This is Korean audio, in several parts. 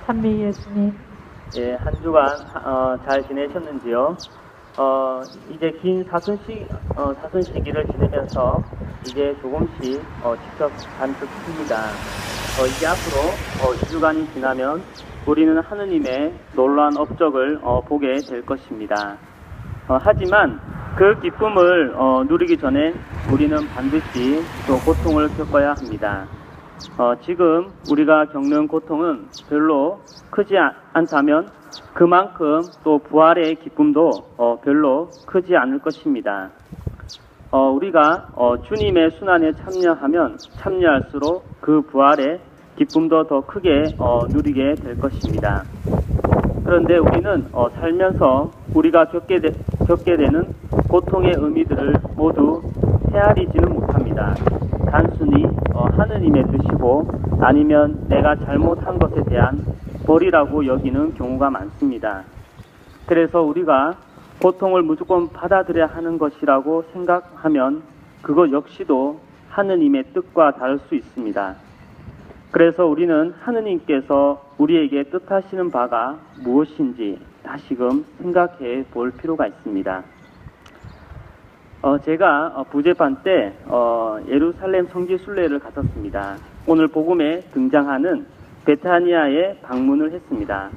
찬미 예수님. 예, 한 주간 잘 지내셨는지요? 이제 긴 사순 시기를 지내면서 이제 조금씩 직접 반복합니다. 이제 앞으로 2주간이 지나면 우리는 하느님의 놀라운 업적을 보게 될 것입니다. 하지만 그 기쁨을 누리기 전에 우리는 반드시 또 고통을 겪어야 합니다. 지금 우리가 겪는 고통은 별로 크지 않다면 그만큼 또 부활의 기쁨도 별로 크지 않을 것입니다. 우리가 주님의 순환에 참여하면 참여할수록 그 부활의 기쁨도 더 크게 누리게 될 것입니다. 그런데 우리는 살면서 우리가 겪게 되는 고통의 의미들을 모두 헤아리지는 못합니다. 단순히 하느님의 뜻이고 아니면 내가 잘못한 것에 대한 벌이라고 여기는 경우가 많습니다. 그래서 우리가 고통을 무조건 받아들여야 하는 것이라고 생각하면 그것 역시도 하느님의 뜻과 다를 수 있습니다. 그래서 우리는 하느님께서 우리에게 뜻하시는 바가 무엇인지 다시금 생각해 볼 필요가 있습니다. 제가 부재판 때 예루살렘 성지 순례를 갔었습니다. 오늘 복음에 등장하는 베타니아에 방문을 했습니다.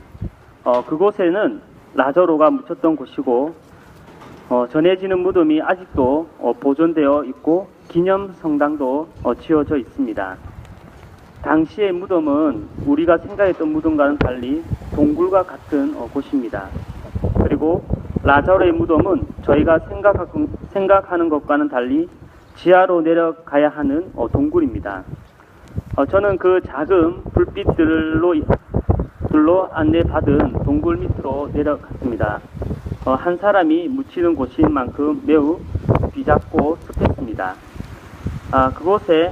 그곳에는 라자로가 묻혔던 곳이고 전해지는 무덤이 아직도 보존되어 있고 기념 성당도 지어져 있습니다. 당시의 무덤은 우리가 생각했던 무덤과는 달리 동굴과 같은 곳입니다. 그리고 라자로의 무덤은 저희가 생각하는 것과는 달리 지하로 내려가야 하는 동굴입니다. 저는 그 작은 불빛들로 안내받은 동굴 밑으로 내려갔습니다. 한 사람이 묻히는 곳인 만큼 매우 비잡고 습했습니다. 그곳에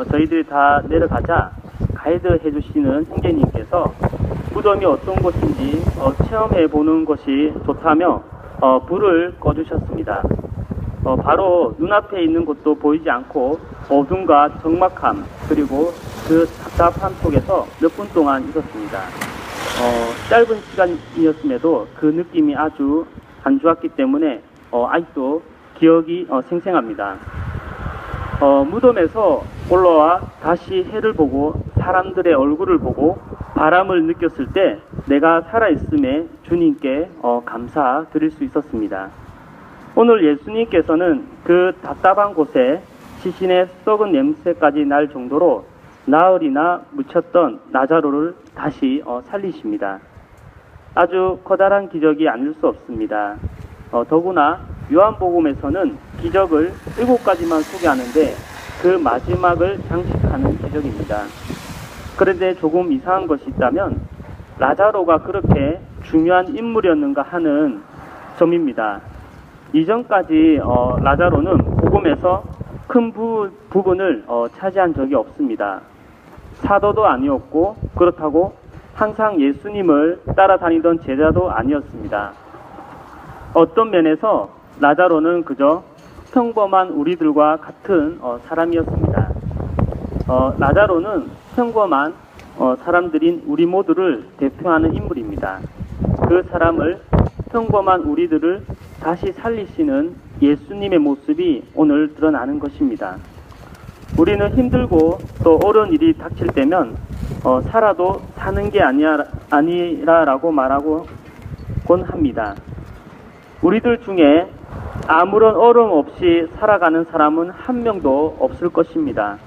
저희들이 다 내려가자 가이드 해주시는 형제님께서 무덤이 어떤 곳인지 체험해 보는 것이 좋다며 불을 꺼주셨습니다. 바로 눈앞에 있는 곳도 보이지 않고 어둠과 적막함 그리고 그 답답함 속에서 몇 분 동안 있었습니다. 짧은 시간이었음에도 그 느낌이 아주 안 좋았기 때문에 아직도 기억이 생생합니다. 무덤에서 올라와 다시 해를 보고 사람들의 얼굴을 보고 바람을 느꼈을 때 내가 살아있음에 주님께 감사드릴 수 있었습니다. 오늘 예수님께서는 그 답답한 곳에 시신의 썩은 냄새까지 날 정도로 나흘이나 묻혔던 라자로를 다시 살리십니다. 아주 커다란 기적이 아닐 수 없습니다. 더구나 요한복음에서는 기적을 7가지만 소개하는데 그 마지막을 장식하는 기적입니다. 그런데 조금 이상한 것이 있다면 라자로가 그렇게 중요한 인물이었는가 하는 점입니다. 이전까지 라자로는 복음에서 큰 부분을 차지한 적이 없습니다. 사도도 아니었고 그렇다고 항상 예수님을 따라다니던 제자도 아니었습니다. 어떤 면에서 라자로는 그저 평범한 우리들과 같은 사람이었습니다. 라자로는 평범한 사람들인 우리 모두를 대표하는 인물입니다. 그 사람을 평범한 우리들을 다시 살리시는 예수님의 모습이 오늘 드러나는 것입니다. 우리는 힘들고 또 어려운 일이 닥칠 때면 살아도 사는 게 아니라라고 말하곤 합니다. 우리들 중에 아무런 어려움 없이 살아가는 사람은 한 명도 없을 것입니다.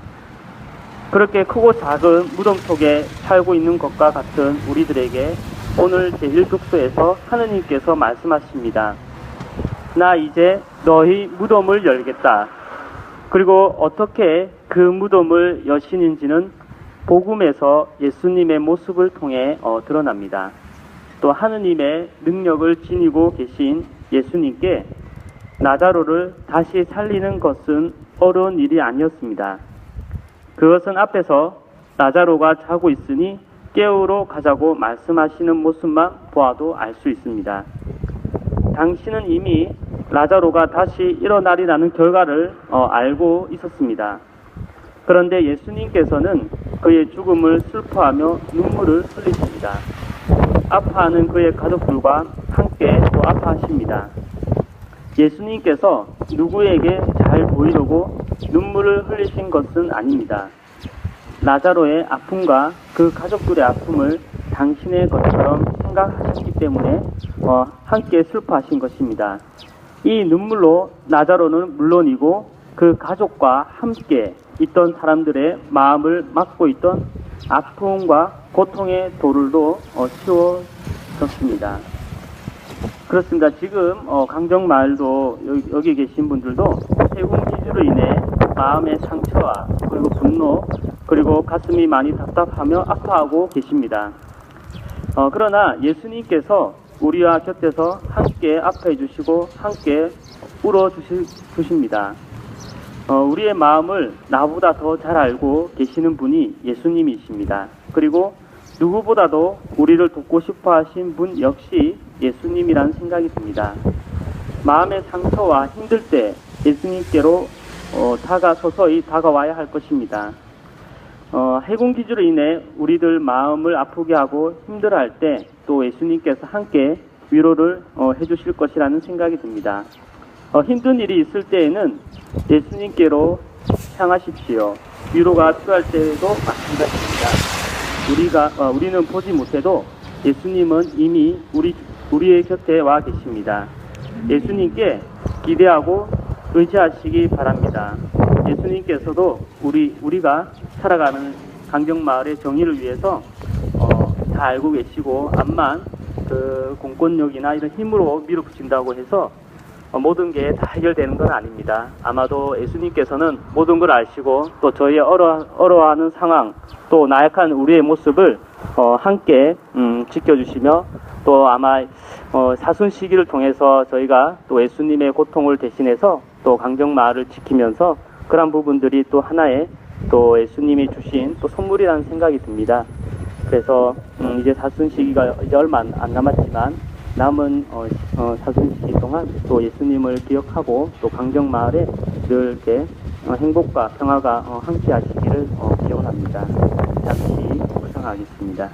그렇게 크고 작은 무덤 속에 살고 있는 것과 같은 우리들에게 오늘 제1독서에서 하느님께서 말씀하십니다. 나 이제 너희 무덤을 열겠다. 그리고 어떻게 그 무덤을 여시는지는 복음에서 예수님의 모습을 통해 드러납니다. 또 하느님의 능력을 지니고 계신 예수님께 라자로를 다시 살리는 것은 어려운 일이 아니었습니다. 그것은 앞에서 라자로가 자고 있으니 깨우러 가자고 말씀하시는 모습만 보아도 알 수 있습니다. 당신은 이미 라자로가 다시 일어나리라는 결과를 알고 있었습니다. 그런데 예수님께서는 그의 죽음을 슬퍼하며 눈물을 흘리십니다. 아파하는 그의 가족들과 함께 또 아파하십니다. 예수님께서 누구에게 잘 보이려고 눈물을 흘리신 것은 아닙니다. 나자로의 아픔과 그 가족들의 아픔을 당신의 것처럼 생각하셨기 때문에 함께 슬퍼하신 것입니다. 이 눈물로 나자로는 물론이고 그 가족과 함께 있던 사람들의 마음을 막고 있던 아픔과 고통의 돌을도 치워졌습니다. 그렇습니다. 지금 강정마을도 여기 계신 분들도 해군 기주로 인해 마음의 상처와 그리고 분노 그리고 가슴이 많이 답답하며 아파하고 계십니다. 그러나 예수님께서 우리와 곁에서 함께 아파해 주시고 함께 울어 주십니다. 우리의 마음을 나보다 더 잘 알고 계시는 분이 예수님이십니다. 그리고 누구보다도 우리를 돕고 싶어 하신 분 역시 예수님이라는 생각이 듭니다. 마음의 상처와 힘들 때 예수님께로 서서히 다가와야 할 것입니다. 해군 기주로 인해 우리들 마음을 아프게 하고 힘들어할 때 또 예수님께서 함께 위로를 해주실 것이라는 생각이 듭니다. 힘든 일이 있을 때에는 예수님께로 향하십시오. 위로가 필요할 때도 마찬가지입니다. 우리는 보지 못해도 예수님은 이미 우리의 곁에 와 계십니다. 예수님께 기대하고 의지하시기 바랍니다. 예수님께서도 우리가 살아가는 강정마을의 정의를 위해서 다 알고 계시고 암만 그 공권력이나 이런 힘으로 밀어붙인다고 해서 모든 게 다 해결되는 건 아닙니다. 아마도 예수님께서는 모든 걸 아시고 또 저희의 어려워하는 상황 또 나약한 우리의 모습을 함께 지켜주시며 또 아마 사순 시기를 통해서 저희가 또 예수님의 고통을 대신해서 또 강정마을을 지키면서 그런 부분들이 또 하나의 또 예수님이 주신 또 선물이라는 생각이 듭니다. 그래서 이제 사순 시기가 이제 얼마 안 남았지만 남은 사순 시기 동안 또 예수님을 기억하고 또 강정마을에 늘 이렇게 행복과 평화가 함께 하시기를 기원합니다. 잠시 구상하겠습니다.